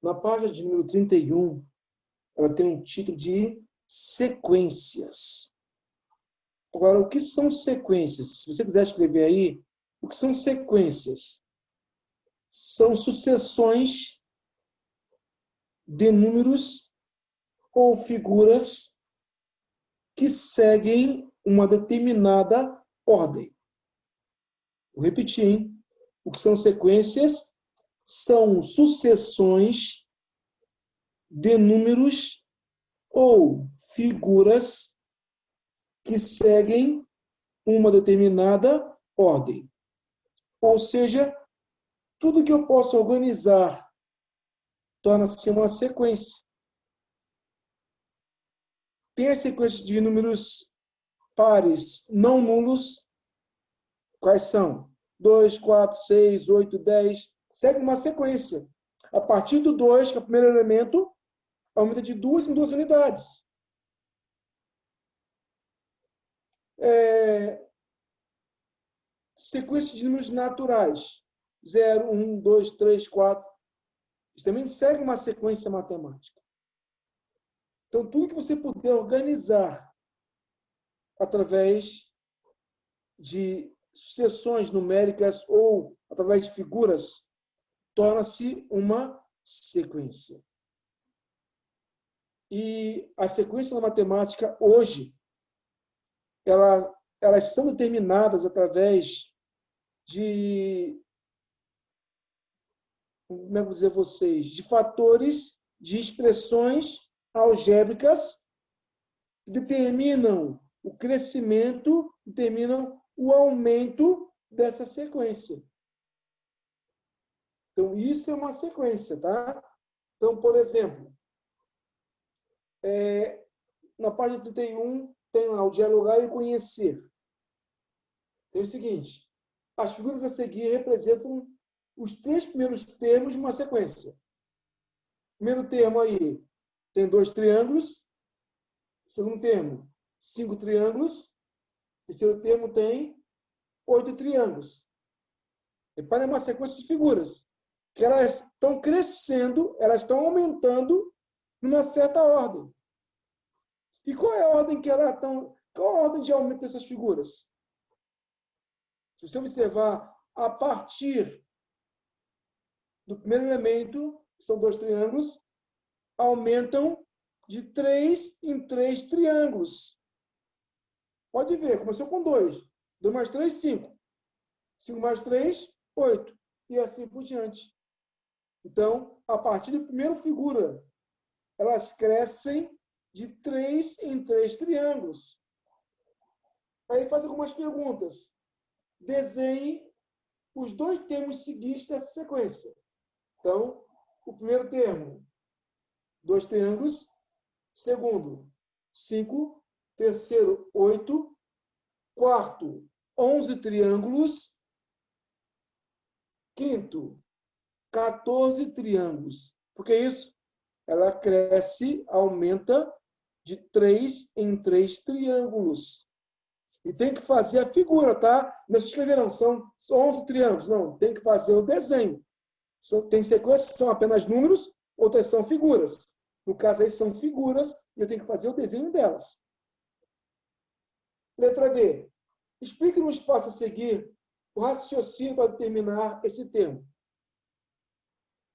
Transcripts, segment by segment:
Na página de número 31, ela tem um título de sequências. Agora, o que são sequências? Se você quiser escrever aí, o que são sequências? São sucessões de números ou figuras que seguem uma determinada ordem. Vou repetir, hein? O que são sequências? São sucessões de números ou figuras que seguem uma determinada ordem. Ou seja, tudo que eu posso organizar torna-se uma sequência. Tem a sequência de números pares não nulos. Quais são? 2, 4, 6, 8, 10. Segue uma sequência. A partir do 2, que é o primeiro elemento, aumenta de 2 em 2 unidades. Sequência de números naturais. 0, 1, 2, 3, 4. Isso também segue uma sequência matemática. Então, tudo que você puder organizar através de sucessões numéricas ou através de figuras, torna-se uma sequência. E as sequências na matemática, hoje, elas são determinadas através de, como é que vou dizer a vocês, de fatores, de expressões algébricas que determinam o crescimento, determinam o aumento dessa sequência. Então, isso é uma sequência, tá? Então, por exemplo, na página 31, tem lá o dialogar e conhecer. Tem o seguinte: as figuras a seguir representam os 3 primeiros termos de uma sequência. Primeiro termo aí tem 2 triângulos. Segundo termo, 5 triângulos. Terceiro termo tem 8 triângulos. Repare, é uma sequência de figuras que elas estão crescendo, elas estão aumentando numa certa ordem. E qual é a ordem que elas estão? Qual a ordem de aumento dessas figuras? Se você observar, a partir do primeiro elemento, que são 2 triângulos, aumentam de 3 em 3 triângulos. Pode ver, começou com 2. 2 mais 3, 5. 5 mais 3, 8. E assim por diante. Então, a partir da primeira figura, elas crescem de 3 em 3 triângulos. Aí faz algumas perguntas. Desenhe os 2 termos seguintes dessa sequência. Então, o primeiro termo, 2 triângulos. Segundo, 5. Terceiro, 8. Quarto, 11 triângulos. Quinto, 14 triângulos. Porque isso, ela cresce, aumenta de 3 em 3 triângulos. E tem que fazer a figura, tá? Não é escrever, não. São 11 triângulos. Não, tem que fazer o desenho. Tem sequências que são apenas números, outras são figuras. No caso aí, são figuras e eu tenho que fazer o desenho delas. Letra B. Explique no espaço a seguir o raciocínio para determinar esse termo.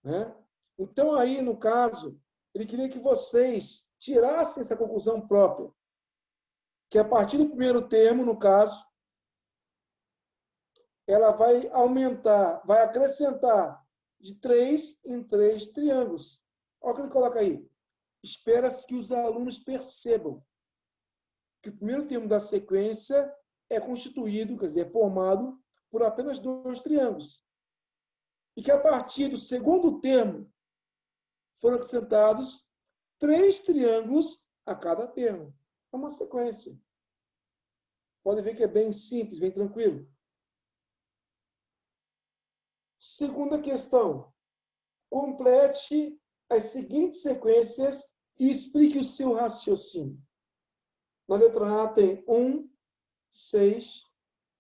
Né? Então, aí, no caso, ele queria que vocês tirassem essa conclusão própria. Que a partir do primeiro termo, no caso, ela vai aumentar, vai acrescentar de 3 em 3 triângulos. Olha o que ele coloca aí. Espera-se que os alunos percebam que o primeiro termo da sequência é constituído, quer dizer, é formado por apenas 2 triângulos. E que a partir do segundo termo foram acrescentados 3 triângulos a cada termo. É uma sequência. Pode ver que é bem simples, bem tranquilo. Segunda questão. Complete as seguintes sequências e explique o seu raciocínio. Na letra A tem 1, 6,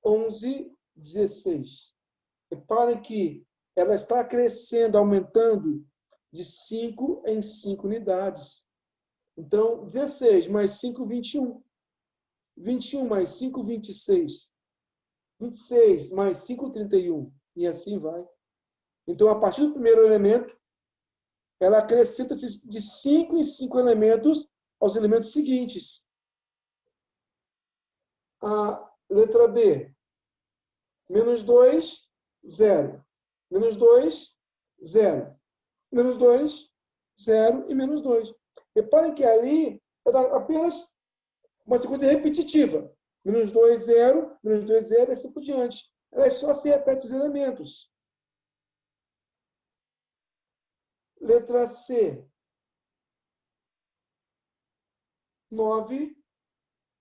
11, 16. Reparem que ela está crescendo, aumentando de 5 em 5 unidades. Então, 16 mais 5, 21. 21 mais 5, 26. 26 mais 5, 31. E assim vai. Então, a partir do primeiro elemento, ela acrescenta de 5 em 5 elementos aos elementos seguintes. A letra B. Menos 2, 0. Menos 2, 0. Menos 2, 0 e menos 2. Reparem que ali é apenas uma sequência repetitiva. Menos 2, 0, menos 2, 0 e assim por diante. Ela é só se repete os elementos. Letra C. 9,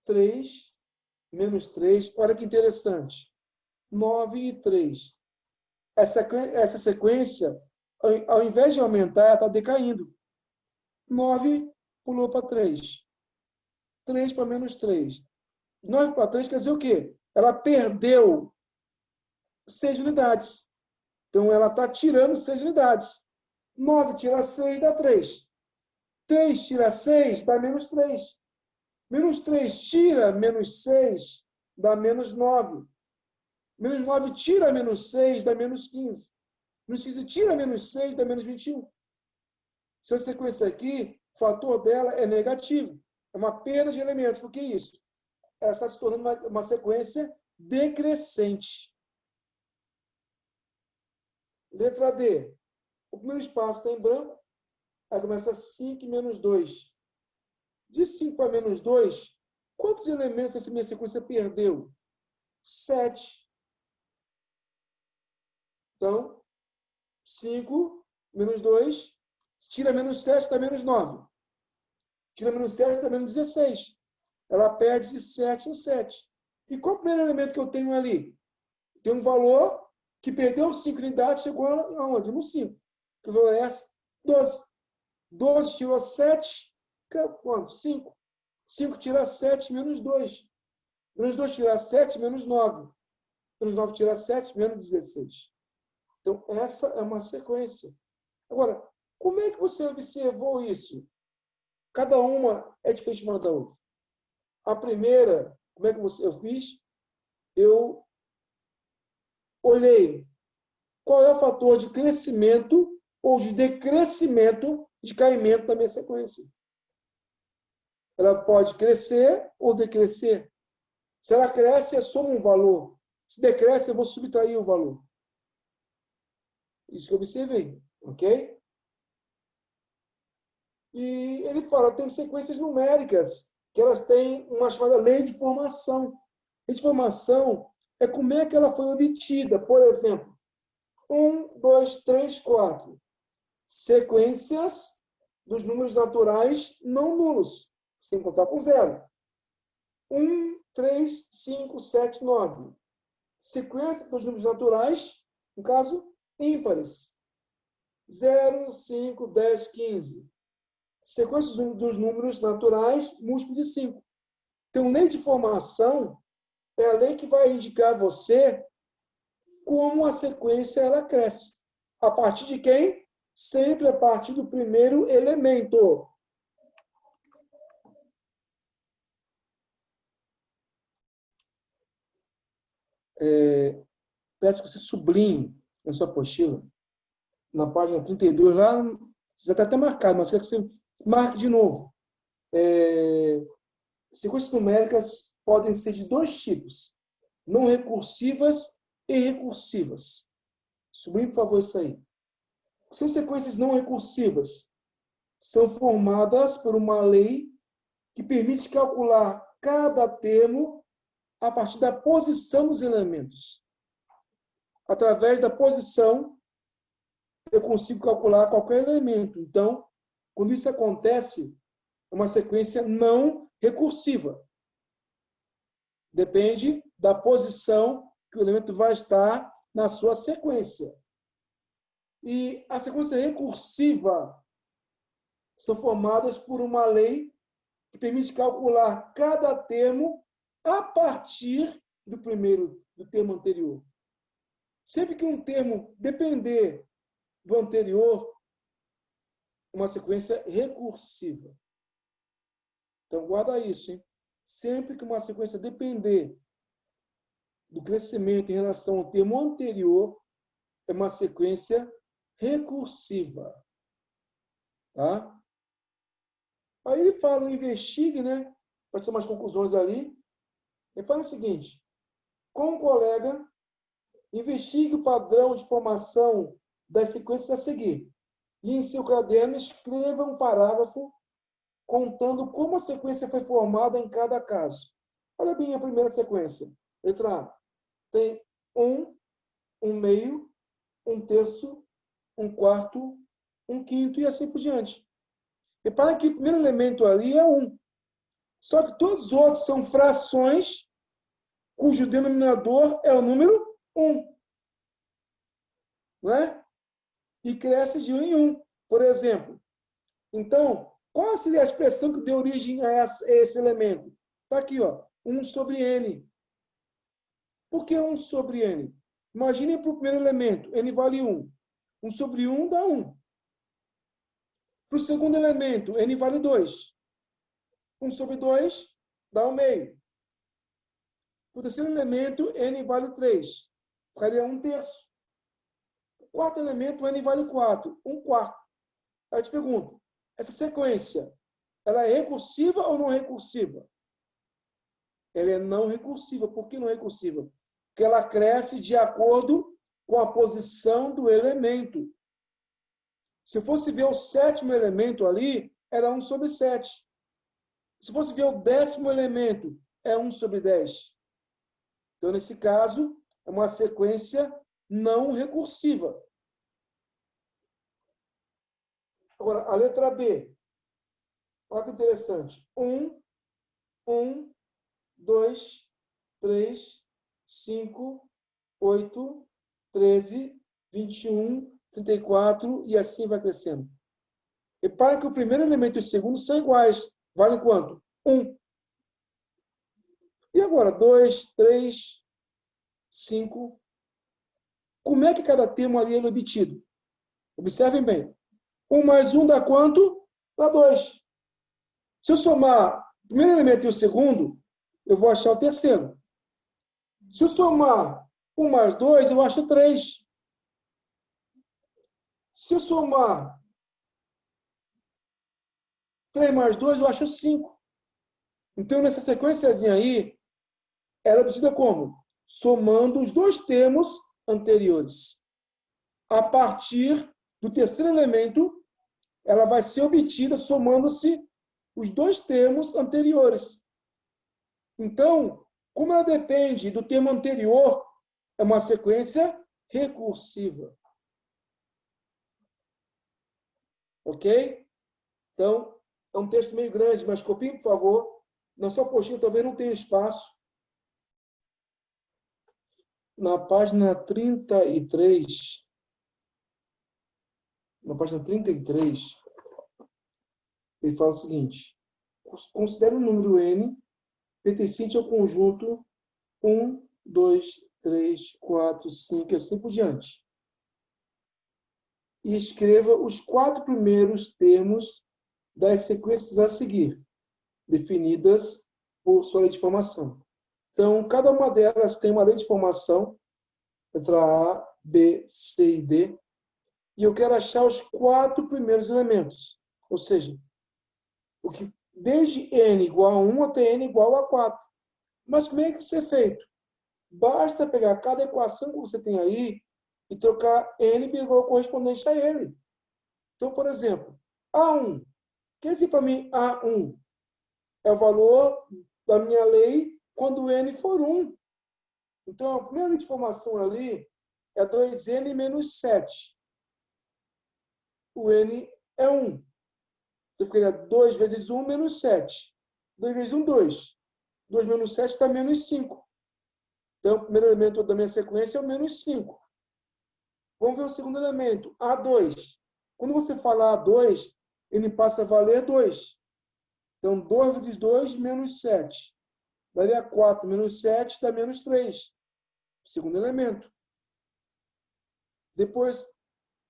3, menos 3. Olha que interessante. 9 e 3. Essa sequência, ao invés de aumentar, ela está decaindo. 9 pulou para 3. 3 para menos 3. 9 para 3 quer dizer o quê? Ela perdeu 6 unidades. Então, ela está tirando 6 unidades. 9 tira 6 dá 3. 3 tira 6 dá menos 3. Menos 3 tira menos 6 dá menos 9. Menos 9 tira menos 6 dá menos 15. Menos 15 tira menos 6 dá menos 21. Essa sequência aqui, o fator dela é negativo. É uma perda de elementos. Por que isso? Ela está se tornando uma sequência decrescente. Letra D. O primeiro espaço está em branco. Aí começa 5 menos 2. De 5 para menos 2, quantos elementos essa minha sequência perdeu? 7. Então, 5 menos 2, tira menos 7, dá menos 9. Tira menos 7, dá menos 16. Ela perde de 7 em 7. E qual é o primeiro elemento que eu tenho ali? Tem um valor que perdeu 5 unidades, chegou aonde? No 5. Que o valor é 12. 12 tirou 7, quanto? 5. 5 tira 7, menos 2. Menos 2 tira 7, menos 9. Menos 9 tira 7, menos 16. Então, essa é uma sequência. Agora, como é que você observou isso? Cada uma é diferente uma da outra. A primeira, como é que eu fiz? Eu olhei qual é o fator de crescimento ou de decrescimento de caimento da minha sequência. Ela pode crescer ou decrescer. Se ela cresce, eu somo um valor. Se decresce, eu vou subtrair o valor. Isso que eu observei, ok? E ele fala, tem sequências numéricas, que elas têm uma chamada lei de formação. Lei de formação é como é que ela foi obtida. Por exemplo, 1, 2, 3, 4. Sequências dos números naturais não nulos. Você tem que contar com 0. 1, 3, 5, 7, 9. Sequência dos números naturais, no caso, ímpares. 0, 5, 10, 15. Sequência dos números naturais, múltiplo de 5. Então, lei de formação é a lei que vai indicar a você como a sequência ela cresce. A partir de quem? Sempre a partir do primeiro elemento. Peço que você sublinhe na sua apostila, na página 32, lá, já está até marcado, mas quero que você marque de novo. Sequências numéricas podem ser de 2 tipos, não recursivas e recursivas. Sublinhe, por favor, isso aí. São sequências não recursivas. São formadas por uma lei que permite calcular cada termo a partir da posição dos elementos. Através da posição, eu consigo calcular qualquer elemento. Então, quando isso acontece, é uma sequência não recursiva. Depende da posição que o elemento vai estar na sua sequência. E a sequência recursiva são formadas por uma lei que permite calcular cada termo a partir do termo anterior. Sempre que um termo depender do anterior, uma sequência recursiva. Então, guarda isso, hein? Sempre que uma sequência depender do crescimento em relação ao termo anterior, é uma sequência recursiva. Tá? Aí ele fala, investigue, né? Para ter umas conclusões ali. Ele fala o seguinte: com o colega, investigue o padrão de formação das sequências a seguir. E em seu caderno, escreva um parágrafo contando como a sequência foi formada em cada caso. Olha bem a primeira sequência. Letra A. Tem um meio, um terço, um quarto, um quinto e assim por diante. Repara que o primeiro elemento ali é 1. Só que todos os outros são frações cujo denominador é o número 1. Não é? E cresce de 1 em 1. Por exemplo. Então, qual seria a expressão que deu origem a esse elemento? Está aqui, ó, 1 sobre n. Por que 1 sobre n? Imaginem para o primeiro elemento, n vale 1. 1 sobre 1 dá 1. Para o segundo elemento, n vale 2. 1 sobre 2 dá 1 meio. Para o terceiro elemento, n vale 3. Ficaria 1 terço. O quarto elemento, n vale 4. 1 quarto. Aí eu te pergunto, essa sequência, ela é recursiva ou não recursiva? Ela é não recursiva. Por que não recursiva? Porque ela cresce de acordo com a posição do elemento. Se fosse ver o sétimo elemento ali, era 1 sobre 7. Se fosse ver o 10º elemento, é 1 sobre 10. Então, nesse caso, é uma sequência não recursiva. Agora, a letra B. Olha que interessante. 1, 2, 3, 5, 8, 13, 21, 34 e assim vai crescendo. Repara que o primeiro elemento e o segundo são iguais. Valem quanto? 1. E agora? 2, 3, 5. Como é que cada termo ali é obtido? Observem bem. 1 mais 1 dá quanto? Dá 2. Se eu somar o primeiro elemento e o segundo, eu vou achar o terceiro. Se eu somar 1 mais 2, eu acho 3. Se eu somar 3 mais 2, eu acho 5. Então, nessa sequenciazinha aí, ela é obtida como? Somando os dois termos anteriores. A partir do terceiro elemento, ela vai ser obtida somando-se os dois termos anteriores. Então, como ela depende do termo anterior, é uma sequência recursiva. Ok? Então, é um texto meio grande, mas copie, por favor. Na sua apostila talvez não tenha espaço. Na página 33, ele fala o seguinte: considere o número n pertencente ao conjunto 1, 2, 3, 4, 5 e assim por diante. E escreva os 4 primeiros termos das sequências a seguir, definidas por sua lei de formação. Então, cada uma delas tem uma lei de formação, letra A, B, C e D, e eu quero achar os 4 primeiros elementos. Ou seja, o que desde n igual a 1 até n igual a 4. Mas como é que isso é feito? Basta pegar cada equação que você tem aí e trocar n pelo correspondente a ele. Então, por exemplo, A1. Quer dizer para mim A1? É o valor da minha lei quando n for 1. Então, a primeira lei de formação ali é 2n menos 7. O n é 1. Então, ficaria 2 vezes 1 menos 7. 2 vezes 1, 2. 2 menos 7 dá menos 5. Então, o primeiro elemento da minha sequência é o menos 5. Vamos ver o segundo elemento, A2. Quando você fala A2, ele passa a valer 2. Então, 2 vezes 2, menos 7. Daria 4 menos 7, dá menos 3. Segundo elemento. Depois,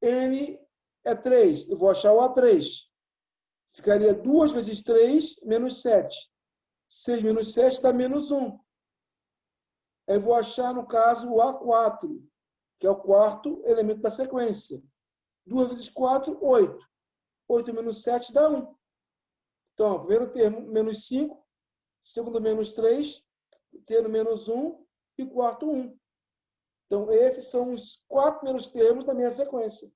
N é 3. Eu vou achar o A3. Ficaria 2 vezes 3, menos 7. 6 menos 7 dá menos 1. Aí eu vou achar, no caso, o A4, que é o quarto elemento da sequência. 2 vezes 4, 8. 8 menos 7 dá 1. Então, primeiro termo, menos 5. Segundo, menos 3. Terceiro, menos 1. E quarto, 1. Então, esses são os 4 primeiros termos da minha sequência.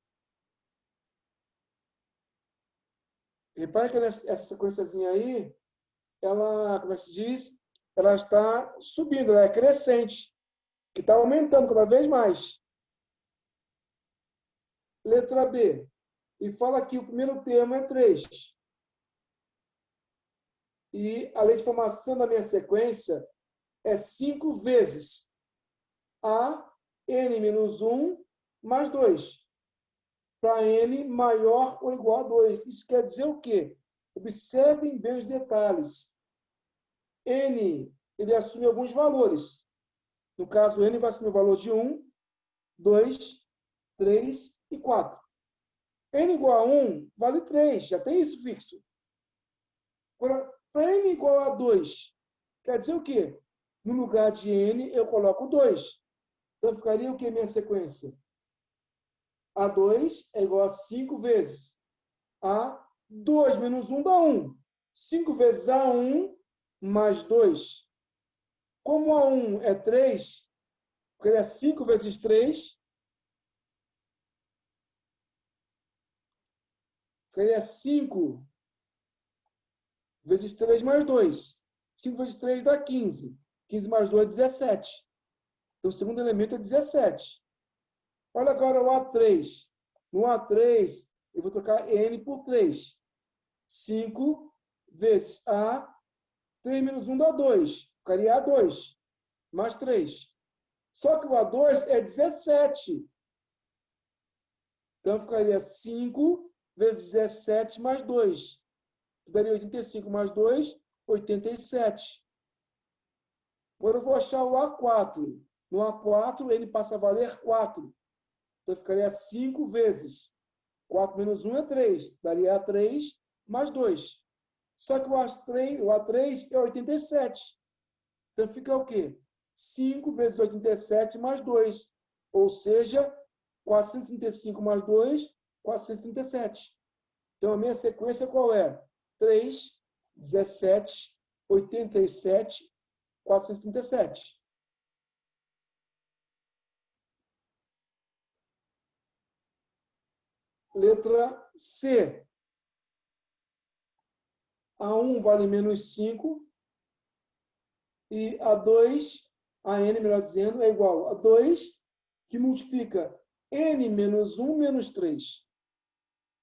Repare que essa sequenciazinha aí, ela, como é que se diz? Ela está subindo, ela é crescente, que está aumentando cada vez mais. Letra B. E fala que o primeiro termo é 3. E a lei de formação da minha sequência é 5 vezes A, N menos 1, mais 2. Para N maior ou igual a 2. Isso quer dizer o quê? Observem bem os detalhes. N, ele assume alguns valores. No caso, N vai assumir o valor de 1, 2, 3 e 4. N igual a 1 vale 3, já tem isso fixo. Agora, para N igual a 2, quer dizer o quê? No lugar de N, eu coloco 2. Então, ficaria o que minha sequência? A2 é igual a 5 vezes A2 menos 1 dá 1. 5 vezes A1 mais 2. Como A1 é 3, porque ele é 5 vezes 3, ele é 5 vezes 3 mais 2. 5 vezes 3 dá 15. 15 mais 2 é 17. Então, o segundo elemento é 17. Olha agora o A3. No A3, eu vou trocar N por 3. 5 vezes A, 3 menos 1 dá 2. Ficaria A2, mais 3. Só que o A2 é 17. Então, ficaria 5 vezes 17 mais 2. Daria 85 mais 2, 87. Agora eu vou achar o A4. No A4, ele passa a valer 4. Então, ficaria 5 vezes 4 menos 1 é 3. Daria A3 mais 2. Só que o A3 é 87. Então, fica o quê? 5 vezes 87 mais 2. Ou seja, 435 mais 2, 437. Então, a minha sequência qual é? 3, 17, 87, 437. Letra C. A1 vale menos 5 e A2, a N, melhor dizendo, é igual a 2, que multiplica N menos 1 menos 3.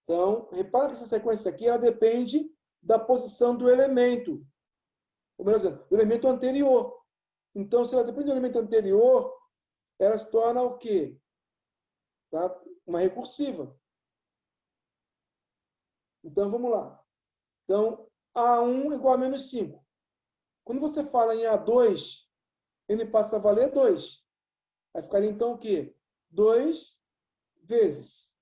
Então, repara que essa sequência aqui ela depende da posição do elemento. Ou melhor dizendo, do elemento anterior. Então, se ela depende do elemento anterior, ela se torna o quê? Tá? Uma recursiva. Então, vamos lá. Então, A1 igual a menos 5. Quando você fala em A2, ele passa a valer 2. Vai ficar então o quê? 2 vezes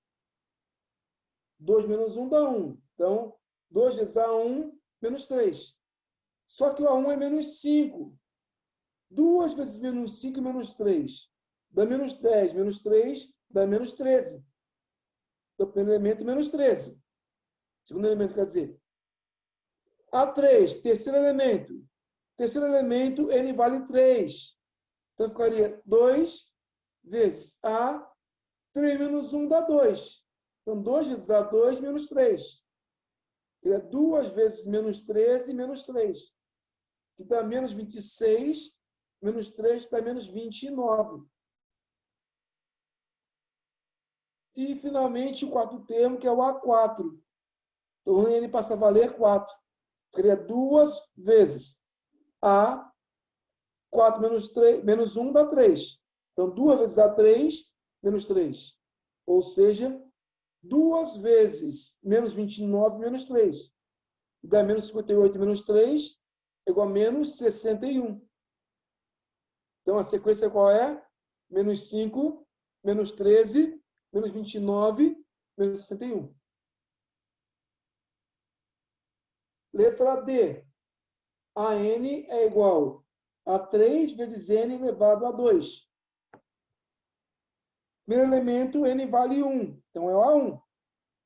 2 menos 1 dá 1. Então, 2 vezes A1 menos 3. Só que o A1 é menos 5. 2 vezes menos 5 menos 3. Dá menos 10. Menos 3 dá menos 13. Então, primeiro elemento, menos 13. Segundo elemento, quer dizer, A3, terceiro elemento. Terceiro elemento, N vale 3. Então, ficaria 2 vezes A, 3 menos 1 dá 2. Então, 2 vezes A2 menos 3. É 2 vezes menos 13 menos 3. Que dá menos 26, menos 3 dá menos 29. E, finalmente, o quarto termo, que é o A4. Então, o N passa a valer 4. Ficaria 2 vezes A, 4 menos 3, menos 1 dá 3. Então, 2 vezes A3, menos 3. Ou seja, 2 vezes menos 29, menos 3. Dá menos 58, menos 3, igual a menos 61. Então, a sequência qual é? Menos 5, menos 13, menos 29 menos 61. Letra D. A n é igual a 3 vezes n elevado a 2. Primeiro elemento, n vale 1. Então, é o A1.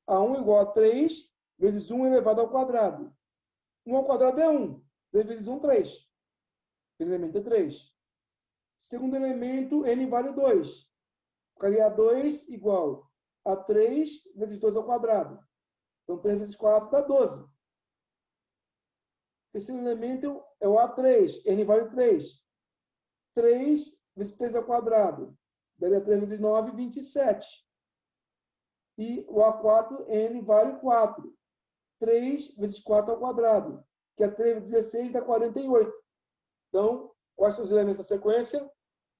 A1 é igual a 3 vezes 1 elevado ao quadrado. 1 ao quadrado é 1. 3 vezes 1, 3. Primeiro elemento é 3. Segundo elemento, n vale 2. Ficaria 2 igual a 3 vezes 2 ao quadrado. Então, 3 vezes 4 dá 12. Terceiro elemento é o A3. N vale 3. 3 vezes 3 ao quadrado. Daria 3 vezes 9, 27. E o A4, N vale 4. 3 vezes 4 ao quadrado, que é 3 vezes 16, dá 48. Então, quais são os elementos da sequência?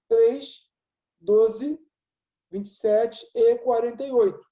3, 12, 27 e 48.